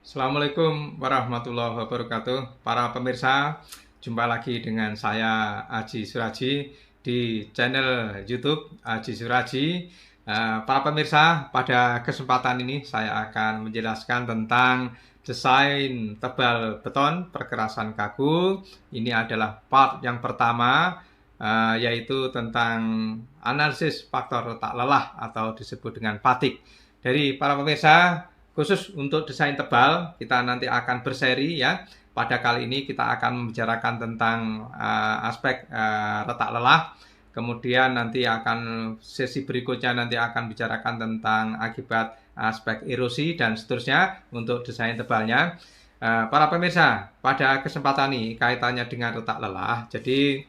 Assalamualaikum warahmatullahi wabarakatuh. Para pemirsa, jumpa lagi dengan saya Aji Suraji di channel YouTube Aji Suraji. Para pemirsa, pada kesempatan ini saya akan menjelaskan tentang desain tebal beton perkerasan kaku. Ini adalah part yang pertama, yaitu tentang analisis faktor retak lelah atau disebut dengan fatigue. Dari para pemirsa, khusus untuk desain tebal, kita nanti akan berseri ya. Pada kali ini kita akan membicarakan tentang aspek retak lelah. Kemudian nanti akan sesi berikutnya nanti akan bicarakan tentang akibat aspek erosi dan seterusnya untuk desain tebalnya. Para pemirsa, pada kesempatan ini kaitannya dengan retak lelah. Jadi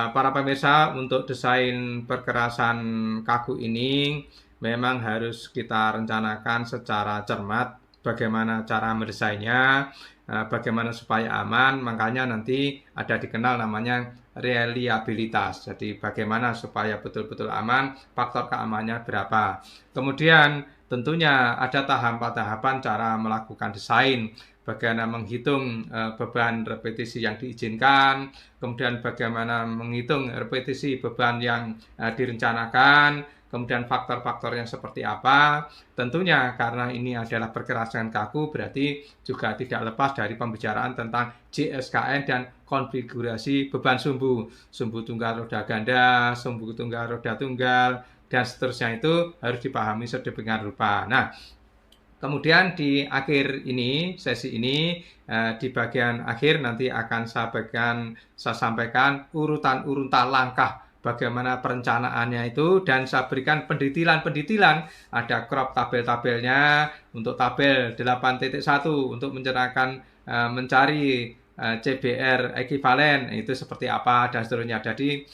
para pemirsa, untuk desain perkerasan kaku ini memang harus kita rencanakan secara cermat bagaimana cara mendesainnya, bagaimana supaya aman. Makanya nanti ada dikenal namanya reliabilitas. Jadi bagaimana supaya betul-betul aman, faktor keamanannya berapa. Kemudian tentunya ada tahapan-tahapan cara melakukan desain, bagaimana menghitung beban repetisi yang diizinkan, kemudian bagaimana menghitung repetisi beban yang direncanakan, kemudian faktor-faktor yang seperti apa. Tentunya karena ini adalah perkerasan kaku, berarti juga tidak lepas dari pembicaraan tentang JSKN dan konfigurasi beban sumbu tunggal roda ganda, sumbu tunggal roda tunggal, dan seterusnya. Itu harus dipahami sedemikian rupa. Nah, kemudian di akhir ini, sesi ini, di bagian akhir nanti akan saya sampaikan urutan-urutan langkah bagaimana perencanaannya itu, dan saya berikan pendetilan-pendetilan. Ada crop tabel-tabelnya untuk tabel 8.1 untuk mencari CBR ekivalen itu seperti apa dan seterusnya. Jadi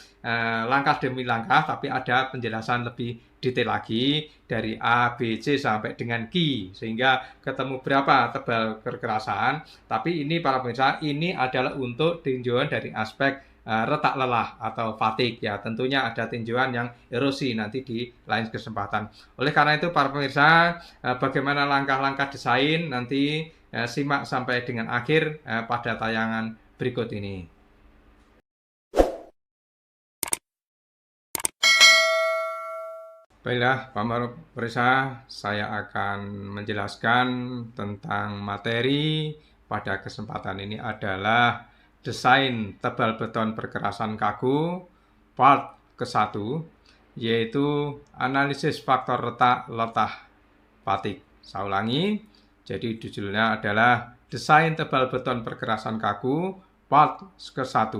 langkah demi langkah, tapi ada penjelasan lebih detail lagi dari A, B, C sampai dengan Q, sehingga ketemu berapa tebal perkerasan. Tapi ini para pemirsa, ini adalah untuk tinjauan dari aspek retak lelah atau fatigue ya. Tentunya ada tinjauan yang erosi nanti di lain kesempatan. Oleh karena itu para pemirsa, bagaimana langkah-langkah desain nanti simak sampai dengan akhir pada tayangan berikut ini. Baiklah, Pak pemirsa, saya akan menjelaskan tentang materi pada kesempatan ini adalah desain tebal beton perkerasan kaku part ke-1, yaitu analisis faktor retak lelah fatigue. Saya ulangi, jadi judulnya adalah desain tebal beton perkerasan kaku part ke-1,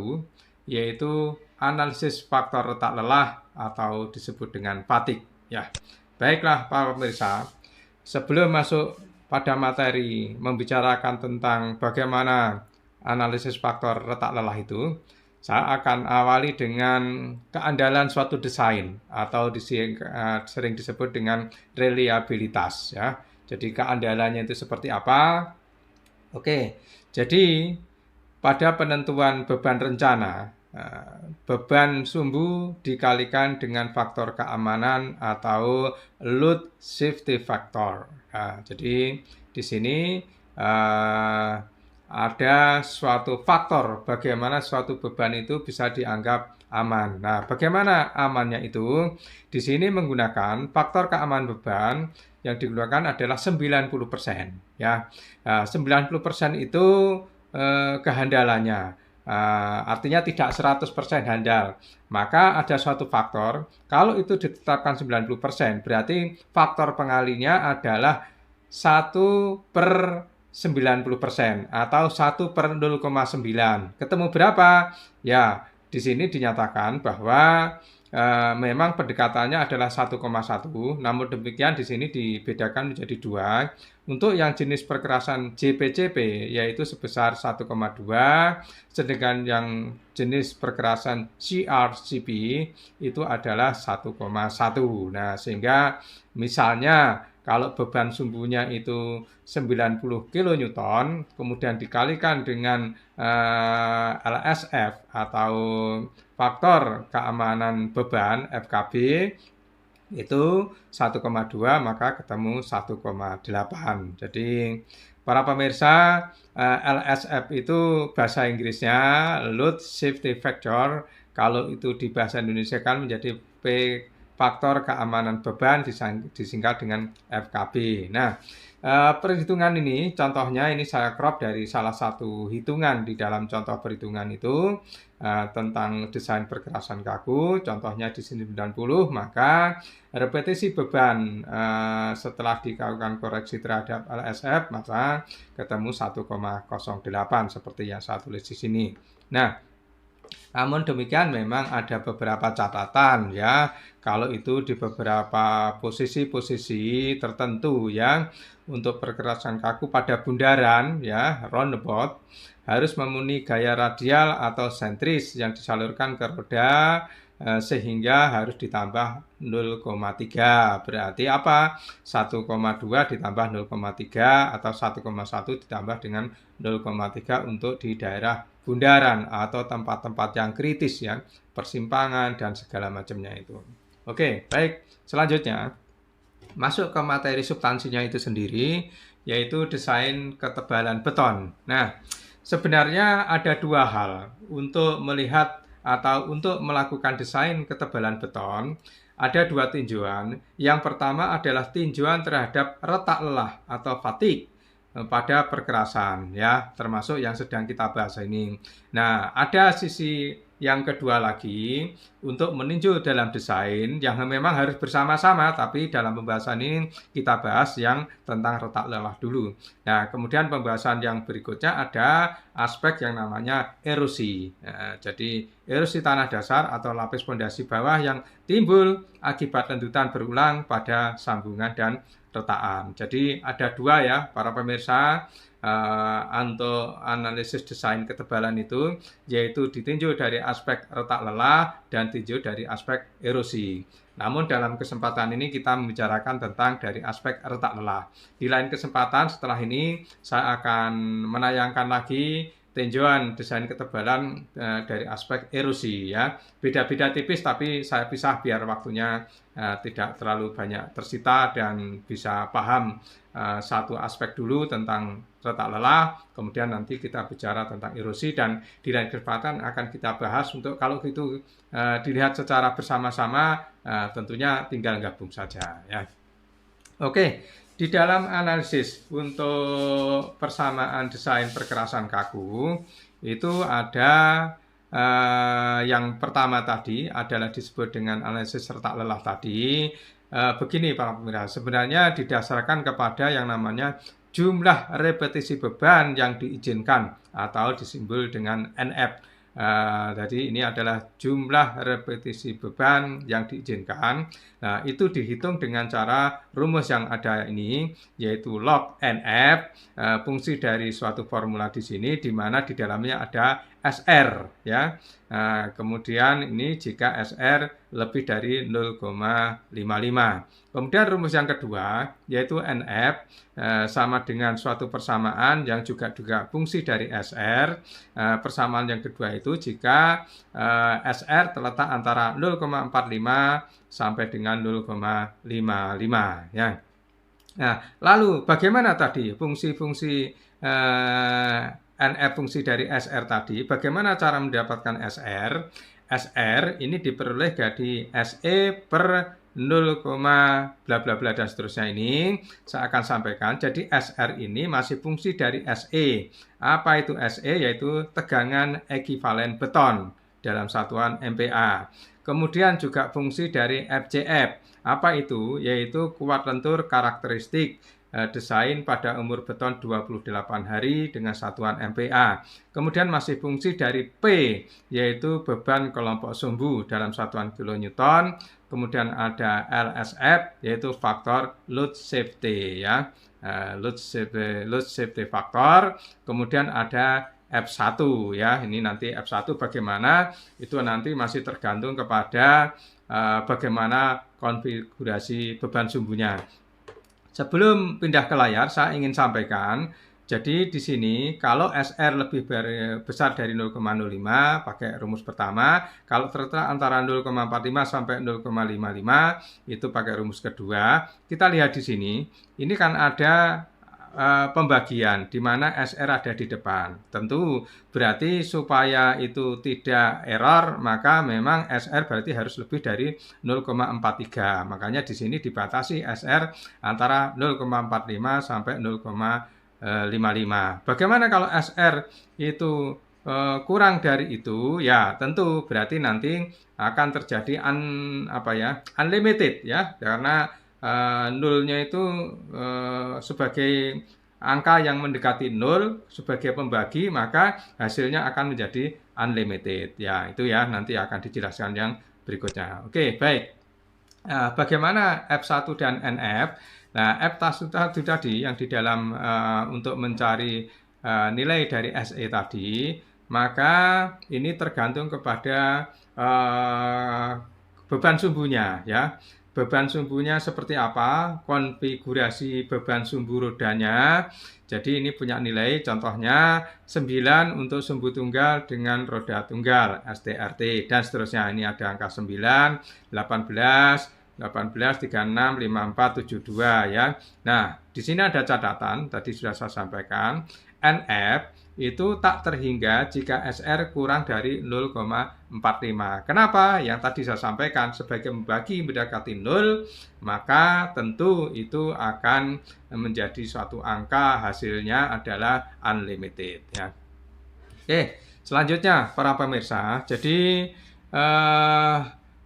yaitu analisis faktor retak lelah atau disebut dengan fatigue. Ya, baiklah para pemirsa, sebelum masuk pada materi membicarakan tentang bagaimana analisis faktor retak lelah itu, saya akan awali dengan keandalan suatu desain atau sering disebut dengan reliabilitas ya. Jadi keandalannya itu seperti apa? Oke, jadi pada penentuan beban rencana, beban sumbu dikalikan dengan faktor keamanan atau load safety factor. Nah, jadi di sini ada suatu faktor bagaimana suatu beban itu bisa dianggap aman. Nah, bagaimana amannya itu? Di sini menggunakan faktor keamanan beban yang digunakan adalah 90% ya. 90% itu kehandalannya. Artinya tidak 100% handal. Maka ada suatu faktor, kalau itu ditetapkan 90%, berarti faktor pengalinya adalah 1/90% atau 1/0,9. Ketemu berapa? Ya, di sini dinyatakan bahwa memang pendekatannya adalah 1,1, namun demikian di sini dibedakan menjadi dua. Untuk yang jenis perkerasan JPCP yaitu sebesar 1,2, sedangkan yang jenis perkerasan CRCP itu adalah 1,1. Nah, sehingga misalnya kalau beban sumbunya itu 90 kN, kemudian dikalikan dengan LSF atau faktor keamanan beban FKB itu 1,2, maka ketemu 1,8. Jadi para pemirsa, LSF itu bahasa Inggrisnya Load Safety Factor. Kalau itu di bahasa Indonesia kan menjadi P, faktor keamanan beban, disingkat dengan FKB. Nah, perhitungan ini, contohnya ini saya crop dari salah satu hitungan di dalam contoh perhitungan itu tentang desain perkerasan kaku. Contohnya di sini 90, maka repetisi beban setelah dilakukan koreksi terhadap LSF, maka ketemu 1,08 seperti yang saya tulis di sini. Nah, namun demikian memang ada beberapa catatan ya, kalau itu di beberapa posisi-posisi tertentu ya, untuk perkerasan kaku pada bundaran ya, roundabout, harus memenuhi gaya radial atau sentris yang disalurkan ke roda sehingga harus ditambah 0,3. Berarti apa? 1,2 ditambah 0,3 atau 1,1 ditambah dengan 0,3 untuk di daerah bundaran atau tempat-tempat yang kritis ya, persimpangan dan segala macamnya itu. Oke, baik. Selanjutnya masuk ke materi substansinya itu sendiri, yaitu desain ketebalan beton. Nah, sebenarnya ada dua hal untuk melihat atau untuk melakukan desain ketebalan beton. Ada dua tinjauan. Yang pertama adalah tinjauan terhadap retak lelah atau fatigue pada perkerasan ya, termasuk yang sedang kita bahas ini. Nah, ada sisi yang kedua lagi untuk meninjau dalam desain yang memang harus bersama-sama, tapi dalam pembahasan ini kita bahas yang tentang retak lelah dulu. Nah, kemudian pembahasan yang berikutnya ada aspek yang namanya erosi. Nah, jadi erosi tanah dasar atau lapis pondasi bawah yang timbul akibat lentutan berulang pada sambungan dan retakan. Jadi ada dua ya para pemirsa, untuk analisis desain ketebalan itu, yaitu ditinjau dari aspek retak lelah dan tinjau dari aspek erosi. Namun dalam kesempatan ini kita membicarakan tentang dari aspek retak lelah. Di lain kesempatan setelah ini saya akan menayangkan lagi tinjauan desain ketebalan dari aspek erosi ya. Beda-beda tipis tapi saya pisah biar waktunya tidak terlalu banyak tersita dan bisa paham satu aspek dulu tentang retak lelah, kemudian nanti kita bicara tentang erosi dan di lain kesempatan akan kita bahas untuk kalau itu dilihat secara bersama-sama, tentunya tinggal gabung saja ya. Oke, di dalam analisis untuk persamaan desain perkerasan kaku itu ada yang pertama tadi adalah disebut dengan analisis retak lelah tadi. Begini para pemirsa, sebenarnya didasarkan kepada yang namanya jumlah repetisi beban yang diizinkan atau disimbol dengan NF. Jadi ini adalah jumlah repetisi beban yang diizinkan. Nah, itu dihitung dengan cara rumus yang ada ini, yaitu log NF, fungsi dari suatu formula di sini, di mana di dalamnya ada SR ya. Kemudian ini jika SR lebih dari 0,55. Kemudian rumus yang kedua yaitu NF sama dengan suatu persamaan yang juga fungsi dari SR. Persamaan yang kedua itu jika SR terletak antara 0,45 sampai dengan 0,55 ya. Nah, lalu bagaimana tadi fungsi-fungsi NF fungsi dari SR tadi? Bagaimana cara mendapatkan SR? SR ini diperoleh dari SE per 0, bla bla bla dan seterusnya ini saya akan sampaikan. Jadi SR ini masih fungsi dari SE. Apa itu SE? Yaitu tegangan ekivalen beton dalam satuan MPa. Kemudian juga fungsi dari FCF. Apa itu? Yaitu kuat lentur karakteristik desain pada umur beton 28 hari dengan satuan MPa. Kemudian masih fungsi dari P, yaitu beban kelompok sumbu dalam satuan kilonewton. Kemudian ada LSF, yaitu faktor load safety ya, load safety factor. Kemudian ada F1 ya, ini nanti F1 bagaimana, itu nanti masih tergantung kepada bagaimana konfigurasi beban sumbunya. Sebelum pindah ke layar, saya ingin sampaikan, jadi di sini kalau SR lebih besar dari 0,05 pakai rumus pertama, kalau terletak antara 0,45 sampai 0,55 itu pakai rumus kedua. Kita lihat di sini, ini kan ada pembagian di mana SR ada di depan. Tentu berarti supaya itu tidak error, maka memang SR berarti harus lebih dari 0,43. Makanya di sini dibatasi SR antara 0,45 sampai 0,55. Bagaimana kalau SR itu kurang dari itu? Ya, tentu berarti nanti akan terjadi unlimited ya, karena nolnya itu sebagai angka yang mendekati 0 sebagai pembagi, maka hasilnya akan menjadi unlimited. Ya, itu ya nanti akan dijelaskan yang berikutnya. Oke, baik. Bagaimana F1 dan NF? Nah, F1 tadi yang di dalam untuk mencari nilai dari SE tadi, maka ini tergantung kepada beban sumbunya ya. Beban sumbunya seperti apa, konfigurasi beban sumbu rodanya. Jadi ini punya nilai, contohnya 9 untuk sumbu tunggal dengan roda tunggal, STRT, dan seterusnya. Ini ada angka 9, 18, 36, 54, 72 ya. Nah, di sini ada catatan, tadi sudah saya sampaikan, NF itu tak terhingga jika SR kurang dari 0,45. Kenapa? Yang tadi saya sampaikan, sebagai membagi mendekati 0, maka tentu itu akan menjadi suatu angka, hasilnya adalah unlimited ya. Oke, selanjutnya para pemirsa, jadi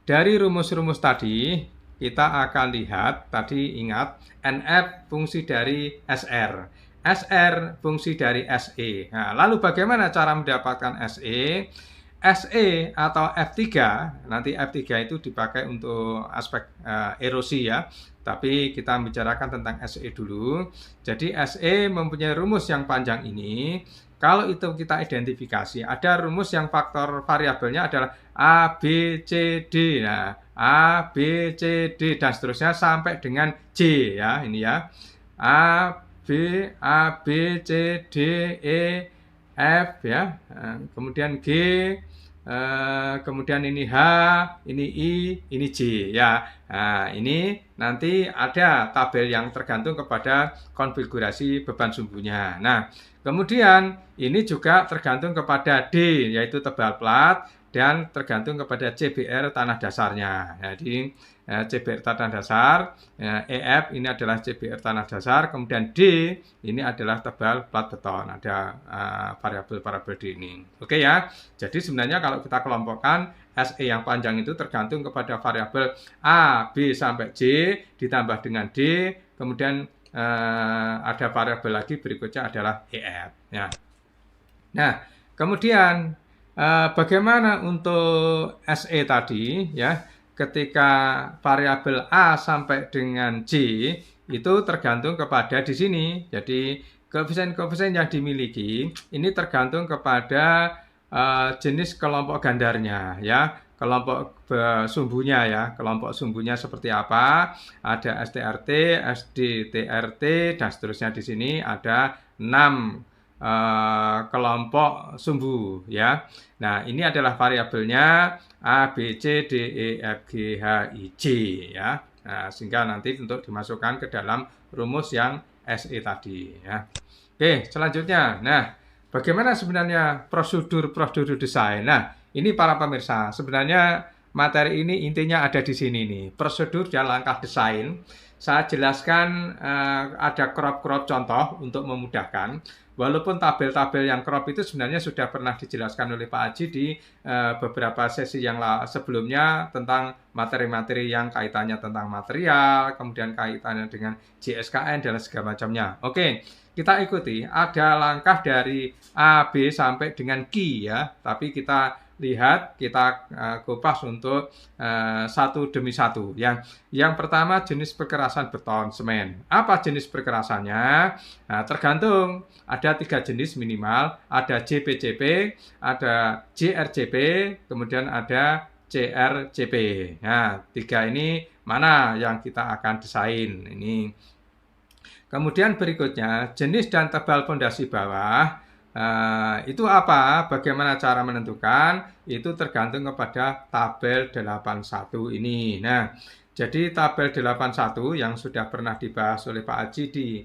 dari rumus-rumus tadi kita akan lihat, tadi ingat NF fungsi dari SR. SR fungsi dari SE. Nah, lalu bagaimana cara mendapatkan SE? SE atau F3, nanti F3 itu dipakai untuk aspek erosi ya, tapi kita bicarakan tentang SE dulu. Jadi SE mempunyai rumus yang panjang ini. Kalau itu kita identifikasi, ada rumus yang faktor variabelnya adalah A, B, C, D. Nah, A, B, C, D, dan seterusnya sampai dengan J ya, ini ya. A, B, C, D, E, F ya, kemudian G, kemudian ini H, ini I, ini J ya. Nah, ini nanti ada tabel yang tergantung kepada konfigurasi beban sumbunya. Nah, kemudian ini juga tergantung kepada D, yaitu tebal plat, dan tergantung kepada CBR tanah dasarnya. Jadi CBR tanah dasar, EF ini adalah CBR tanah dasar, kemudian D ini adalah tebal plat beton. Ada variabel-variabel D ini. Oke ya. Jadi sebenarnya kalau kita kelompokkan, SE yang panjang itu tergantung kepada variabel A, B sampai J ditambah dengan D, kemudian ada variabel lagi berikutnya adalah EF ya. Nah, kemudian bagaimana untuk SE tadi ya? Ketika variabel A sampai dengan J itu tergantung kepada di sini. Jadi koefisien-koefisien yang dimiliki ini tergantung kepada jenis kelompok gandarnya ya, kelompok sumbunya ya, kelompok sumbunya seperti apa. Ada STRT, SDTRT, dan seterusnya. Di sini ada 6 kelompok sumbu ya. Nah, ini adalah variabelnya A, B, C, D, E, F, G, H, I, J ya. Nah, sehingga nanti untuk dimasukkan ke dalam rumus yang SE tadi ya. Oke, selanjutnya. Nah, bagaimana sebenarnya prosedur desain? Nah, ini para pemirsa, sebenarnya materi ini intinya ada di sini nih. Prosedur dan langkah desain. Saya jelaskan ada crop contoh untuk memudahkan. Walaupun tabel-tabel yang crop itu sebenarnya sudah pernah dijelaskan oleh Pak Haji di beberapa sesi yang sebelumnya tentang materi-materi yang kaitannya tentang material, kemudian kaitannya dengan JSKN dan segala macamnya. Oke, kita ikuti. Ada langkah dari A, B sampai dengan Q ya, tapi kita lihat, kita kupas untuk satu demi satu. Yang pertama jenis perkerasan beton semen. Apa jenis perkerasannya? Nah, tergantung. Ada 3 jenis minimal. Ada JPCP, ada JRCP, kemudian ada CRCP. Nah, 3 ini mana yang kita akan desain ini. Kemudian berikutnya jenis dan tebal fondasi bawah. Itu apa? Bagaimana cara menentukan? Itu tergantung kepada tabel 81 ini. Nah, Jadi tabel 81 yang sudah pernah dibahas oleh Pak Aji di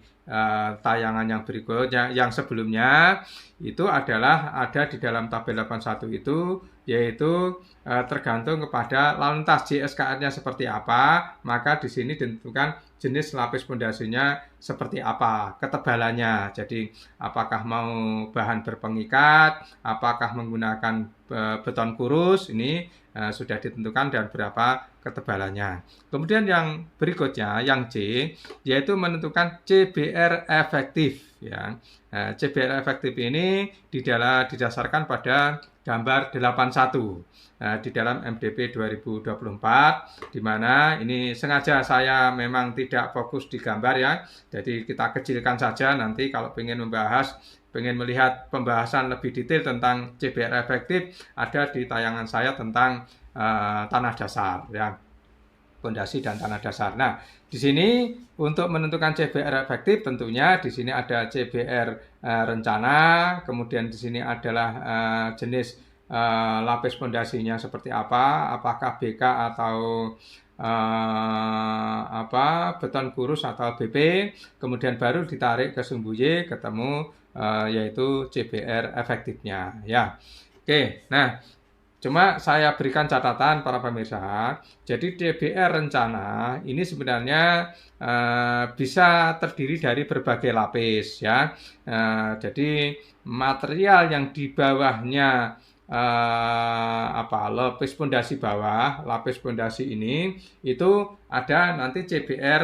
tayangan yang berikutnya, yang sebelumnya, itu adalah ada di dalam tabel 81 itu, yaitu tergantung kepada lalu lintas JSKN-nya seperti apa, maka di sini ditentukan jenis lapis pondasinya seperti apa, ketebalannya. Jadi apakah mau bahan berpengikat, apakah menggunakan beton kurus, ini sudah ditentukan dan berapa ketebalannya. Kemudian yang berikutnya, yang C, yaitu menentukan CBR efektif. Ya. CBR efektif ini didasarkan pada gambar 81 di dalam MDP 2024, di mana ini sengaja saya memang tidak fokus di gambar ya, jadi kita kecilkan saja. Nanti kalau pengen melihat pembahasan lebih detail tentang CBR efektif, ada di tayangan saya tentang tanah dasar ya, fondasi dan tanah dasar. Nah, di sini untuk menentukan CBR efektif tentunya di sini ada CBR rencana, kemudian di sini adalah jenis lapis fondasinya seperti apa, apakah BK atau beton kurus atau BP, kemudian baru ditarik ke sumbu Y, ketemu yaitu CBR efektifnya ya. Oke, nah cuma saya berikan catatan para pemirsa, jadi CBR rencana ini sebenarnya bisa terdiri dari berbagai lapis ya. Jadi material yang di bawahnya lapis pondasi bawah, lapis pondasi ini itu ada nanti CBR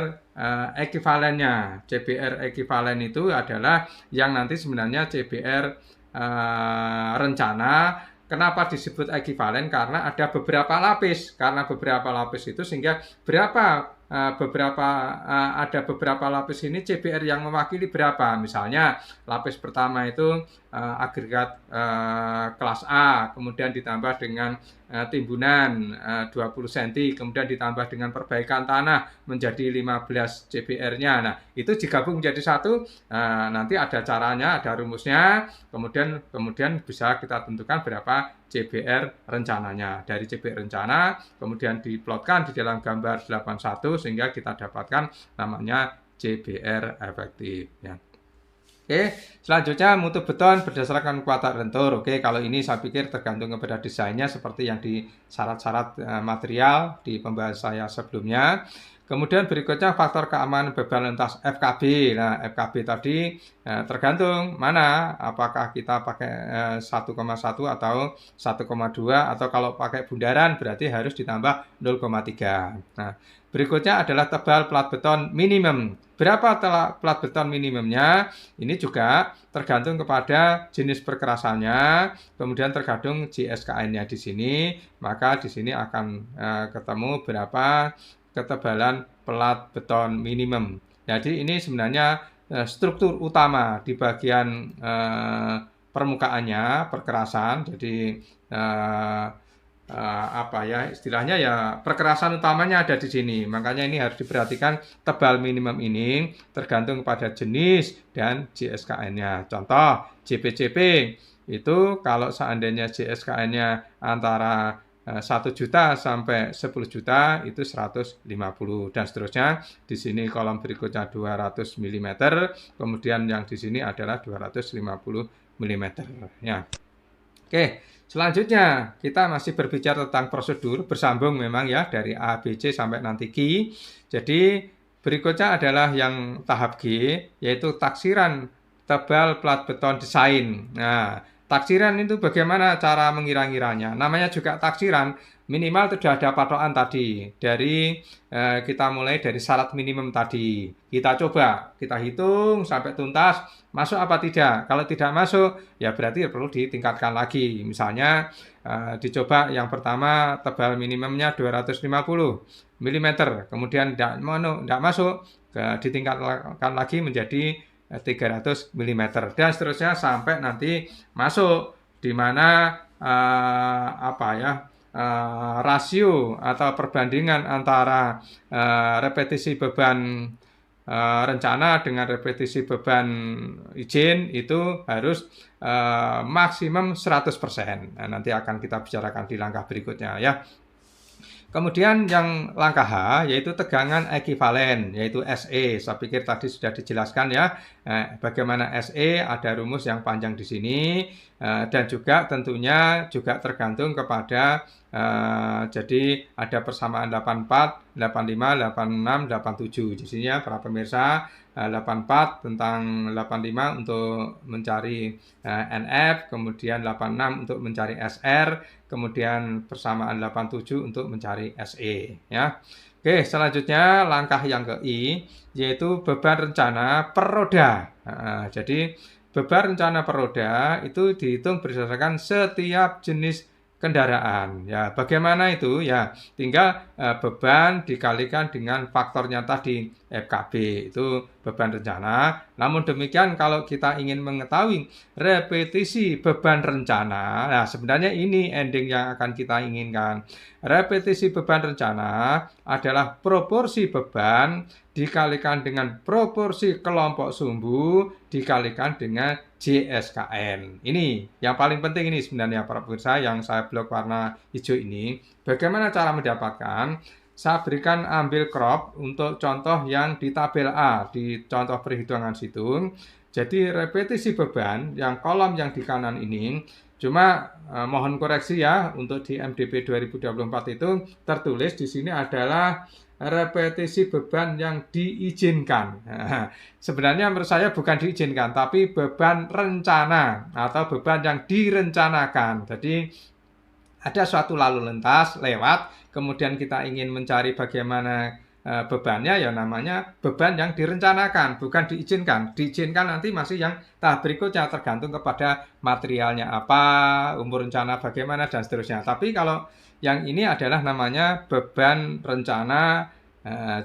ekivalennya. CBR ekivalen itu adalah yang nanti sebenarnya CBR rencana. Kenapa disebut ekivalen? Karena ada beberapa lapis. Karena beberapa lapis itu sehingga ada beberapa lapis ini CBR yang mewakili berapa. Misalnya lapis pertama itu agregat kelas A, kemudian ditambah dengan timbunan 20 cm, kemudian ditambah dengan perbaikan tanah menjadi 15 CBR-nya. Nah, itu digabung menjadi satu, nanti ada caranya, ada rumusnya, kemudian bisa kita tentukan berapa CBR rencananya. Dari CBR rencana, kemudian diplotkan di dalam gambar 81, sehingga kita dapatkan namanya CBR efektif. Ya. Oke, selanjutnya mutu beton berdasarkan kuartal lentur. Oke, kalau ini saya pikir tergantung kepada desainnya seperti yang di syarat-syarat material di pembahasan saya sebelumnya. Kemudian berikutnya faktor keamanan beban lintas FKB. Nah, FKB tadi tergantung mana, apakah kita pakai 1,1 atau 1,2, atau kalau pakai bundaran berarti harus ditambah 0,3. Nah, berikutnya adalah tebal plat beton minimum. Berapa plat beton minimumnya? Ini juga tergantung kepada jenis perkerasannya, kemudian tergantung JSKN-nya di sini, maka di sini akan ketemu berapa ketebalan plat beton minimum. Jadi ini sebenarnya struktur utama di bagian permukaannya, perkerasan. Jadi istilahnya ya perkerasan utamanya ada di sini. Makanya ini harus diperhatikan, tebal minimum ini tergantung kepada jenis dan JSKN-nya. Contoh JPCP itu kalau seandainya JSKN-nya antara 1 juta sampai 10 juta itu 150 dan seterusnya. Di sini kolom berikutnya 200 mm, kemudian yang di sini adalah 250 mm ya. Oke, selanjutnya kita masih berbicara tentang prosedur, bersambung memang ya dari A, B, C sampai nanti Q. Jadi berikutnya adalah yang tahap G, yaitu taksiran tebal plat beton desain. Nah, taksiran itu bagaimana cara mengira-ngiranya? Namanya juga taksiran, minimal sudah ada patokan tadi. Dari kita mulai dari syarat minimum tadi. Kita coba, kita hitung sampai tuntas, masuk apa tidak. Kalau tidak masuk, ya berarti perlu ditingkatkan lagi. Misalnya dicoba yang pertama tebal minimumnya 250 mm, kemudian tidak masuk, ditingkatkan lagi menjadi 300 mm dan seterusnya sampai nanti masuk, di mana rasio atau perbandingan antara repetisi beban rencana dengan repetisi beban izin itu harus maksimum 100%. Nah, nanti akan kita bicarakan di langkah berikutnya ya. Kemudian yang langkah H yaitu tegangan ekivalen yaitu SE. Saya pikir tadi sudah dijelaskan ya. Bagaimana SE, ada rumus yang panjang di sini dan juga tentunya juga tergantung kepada jadi ada persamaan 84, 85, 86, 87. Di sini ya para pemirsa 84 tentang 85 untuk mencari NF, kemudian 86 untuk mencari SR, kemudian persamaan 87 untuk mencari SE ya. Oke, selanjutnya langkah yang ke I yaitu beban rencana per roda. Jadi beban rencana per roda itu dihitung berdasarkan setiap jenis kendaraan. Ya, bagaimana itu? Ya, tinggal beban dikalikan dengan faktornya tadi FKB itu beban rencana. Namun demikian kalau kita ingin mengetahui repetisi beban rencana, nah sebenarnya ini ending yang akan kita inginkan. Repetisi beban rencana adalah proporsi beban dikalikan dengan proporsi kelompok sumbu dikalikan dengan JSKN. Ini yang paling penting ini sebenarnya para pemirsa yang saya blok warna hijau ini. Bagaimana cara mendapatkan? Saya berikan ambil crop untuk contoh yang di tabel A, di contoh perhitungan situ. Jadi repetisi beban yang kolom yang di kanan ini, cuma mohon koreksi ya, untuk di MDP 2024 itu tertulis di sini adalah repetisi beban yang diizinkan. Sebenarnya menurut saya bukan diizinkan, tapi beban rencana atau beban yang direncanakan. Jadi ada suatu lalu lintas lewat, kemudian kita ingin mencari bagaimana bebannya, ya namanya beban yang direncanakan, bukan diizinkan. Diizinkan nanti masih yang tahap berikutnya, tergantung kepada materialnya apa, umur rencana bagaimana, dan seterusnya. Tapi kalau yang ini adalah namanya beban rencana,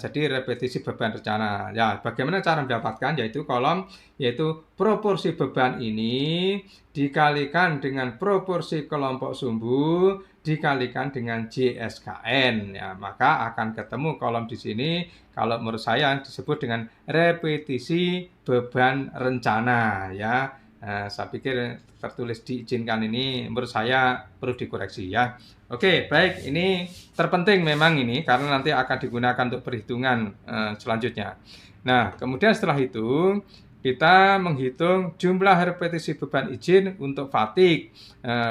jadi repetisi beban rencana. Ya, bagaimana cara mendapatkan? Yaitu kolom, yaitu proporsi beban ini dikalikan dengan proporsi kelompok sumbu dikalikan dengan JSKN, ya maka akan ketemu kolom di sini. Kalau menurut saya disebut dengan repetisi beban rencana ya. Saya pikir tertulis diizinkan ini menurut saya perlu dikoreksi ya. Oke, baik, ini terpenting memang ini karena nanti akan digunakan untuk perhitungan selanjutnya. Nah, kemudian setelah itu kita menghitung jumlah repetisi beban izin untuk fatigue.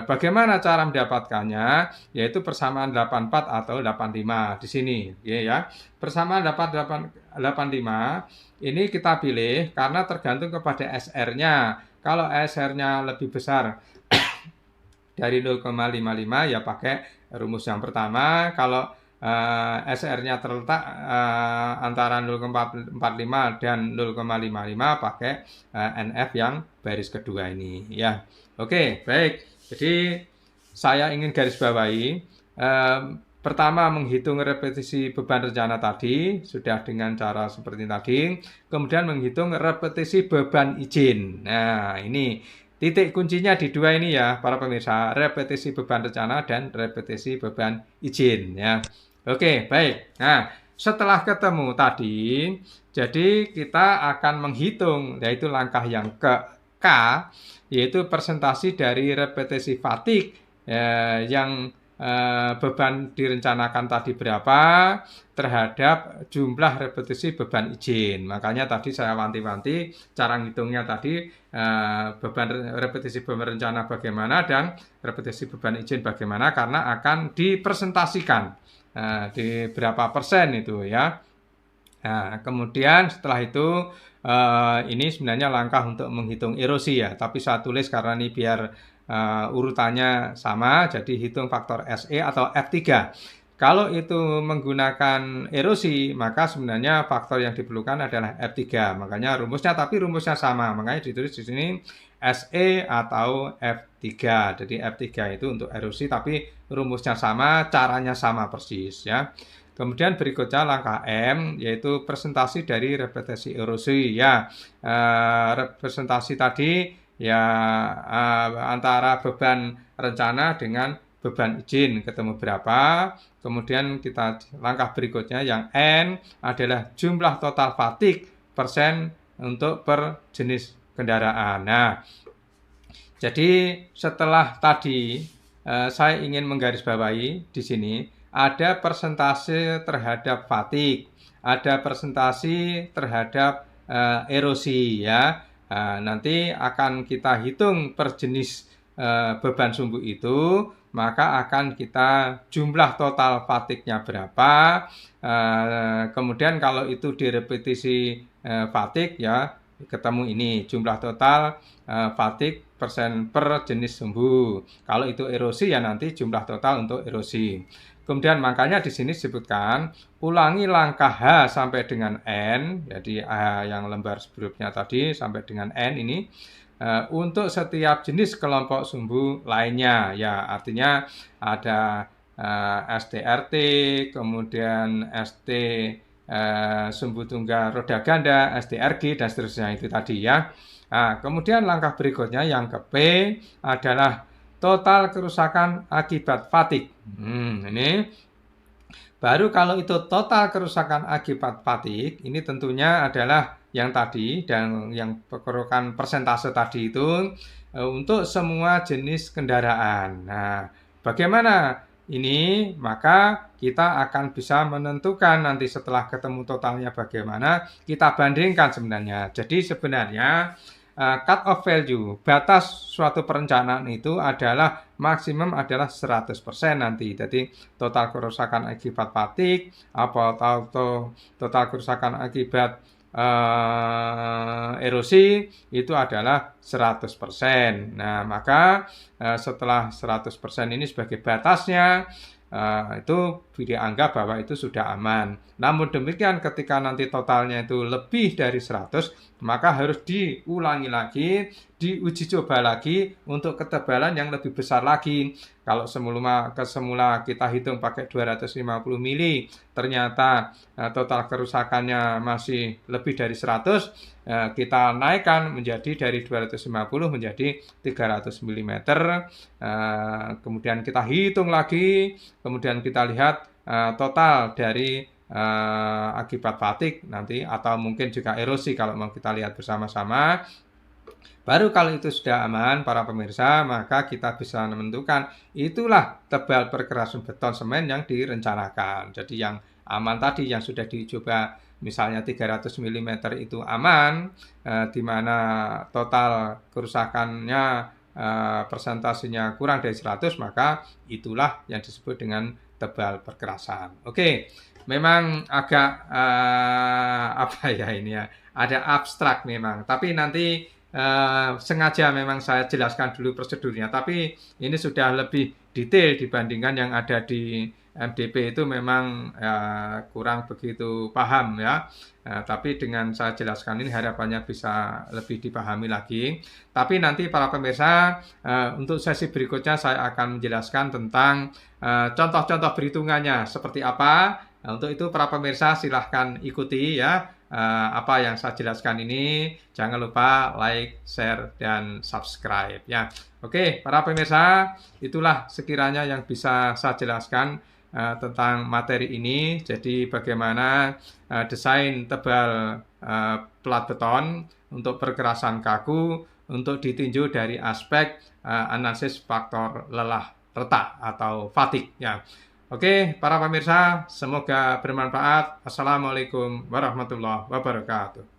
Bagaimana cara mendapatkannya? Yaitu persamaan 84 atau 85 di sini, ya. Persamaan 85 ini kita pilih karena tergantung kepada SR-nya. Kalau SR-nya lebih besar dari 0,55 ya pakai rumus yang pertama. Kalau SR-nya terletak antara 0,45 dan 0,55 pakai NF yang baris kedua ini ya. Oke, baik. Jadi saya ingin garis bawahi pertama menghitung repetisi beban rencana tadi sudah dengan cara seperti tadi. Kemudian menghitung repetisi beban izin. Nah, ini titik kuncinya di dua ini ya para pemirsa, repetisi beban rencana dan repetisi beban izin ya. Oke, baik. Nah, setelah ketemu tadi, jadi kita akan menghitung, yaitu langkah yang ke K, yaitu persentasi dari repetisi fatigue yang beban direncanakan tadi berapa terhadap jumlah repetisi beban izin. Makanya tadi saya wanti-wanti cara ngitungnya tadi beban repetisi beban rencana bagaimana dan repetisi beban izin bagaimana, karena akan dipresentasikan di berapa persen itu ya. Nah, kemudian setelah itu ini sebenarnya langkah untuk menghitung erosi ya, tapi saya tulis karena ini biar urutannya sama, jadi hitung faktor SE atau F3. Kalau itu menggunakan erosi, maka sebenarnya faktor yang diperlukan adalah F3. Makanya rumusnya, tapi rumusnya sama, makanya ditulis di sini SE atau F3. Jadi F3 itu untuk erosi, tapi rumusnya sama, caranya sama persis ya. Kemudian berikutnya langkah M, yaitu presentasi dari repetisi erosi ya. Representasi tadi ya antara beban rencana dengan beban izin ketemu berapa. Kemudian kita langkah berikutnya yang N adalah jumlah total fatigue persen untuk per jenis kendaraan. Nah, jadi setelah tadi saya ingin menggarisbawahi di sini ada persentase terhadap fatigue, ada persentase terhadap erosi ya. Nanti akan kita hitung per jenis beban sumbu itu, maka akan kita jumlah total fatigue-nya berapa. Kemudian kalau itu di repetisi fatigue ya, ketemu ini jumlah total fatigue persen per jenis sumbu. Kalau itu erosi ya nanti jumlah total untuk erosi. Kemudian makanya di sini disebutkan ulangi langkah H sampai dengan N, jadi yang lembar sebelumnya tadi sampai dengan N ini untuk setiap jenis kelompok sumbu lainnya. Ya, artinya ada STRT, kemudian ST sumbu tunggal roda ganda, STRG dan seterusnya itu tadi ya. Nah, kemudian langkah berikutnya yang ke P adalah total kerusakan akibat fatigue. Ini baru kalau itu total kerusakan akibat fatigue, ini tentunya adalah yang tadi dan yang merupakan persentase tadi itu untuk semua jenis kendaraan. Nah, bagaimana ini? Maka kita akan bisa menentukan nanti setelah ketemu totalnya bagaimana, kita bandingkan sebenarnya. Jadi sebenarnya cut off value, batas suatu perencanaan itu adalah maksimum adalah 100% nanti. Jadi total kerusakan akibat fatigue atau total kerusakan akibat erosi itu adalah 100%. Nah, maka setelah 100% ini sebagai batasnya, itu dianggap bahwa itu sudah aman. Namun demikian ketika nanti totalnya itu lebih dari 100, maka harus diulangi lagi, diuji coba lagi untuk ketebalan yang lebih besar lagi. Kalau semula kita hitung pakai 250 mili, ternyata total kerusakannya masih lebih dari 100, kita naikkan menjadi dari 250 menjadi 300 mm. Kemudian kita hitung lagi, kemudian kita lihat total dari akibat fatigue nanti atau mungkin juga erosi kalau mau kita lihat bersama-sama. Baru kalau itu sudah aman para pemirsa, maka kita bisa menentukan itulah tebal perkerasan beton semen yang direncanakan. Jadi yang aman tadi yang sudah dicoba misalnya 300 mm itu aman, di mana total kerusakannya persentasenya kurang dari 100, maka itulah yang disebut dengan tebal perkerasan. Oke, memang agak apa ya ini ya, ada abstrak memang, tapi nanti sengaja memang saya jelaskan dulu prosedurnya, tapi ini sudah lebih detail dibandingkan yang ada di MDP itu memang kurang begitu paham ya. Tapi dengan saya jelaskan ini harapannya bisa lebih dipahami lagi. Tapi nanti para pemirsa untuk sesi berikutnya saya akan menjelaskan tentang contoh-contoh perhitungannya seperti apa. Untuk itu para pemirsa silahkan ikuti ya. Apa yang saya jelaskan ini, jangan lupa like, share, dan subscribe ya. Oke, para pemirsa, itulah sekiranya yang bisa saya jelaskan tentang materi ini. Jadi bagaimana desain tebal plat beton untuk perkerasan kaku untuk ditinjau dari aspek analisis faktor lelah retak atau fatigue ya. Oke, para pemirsa, semoga bermanfaat. Assalamualaikum warahmatullahi wabarakatuh.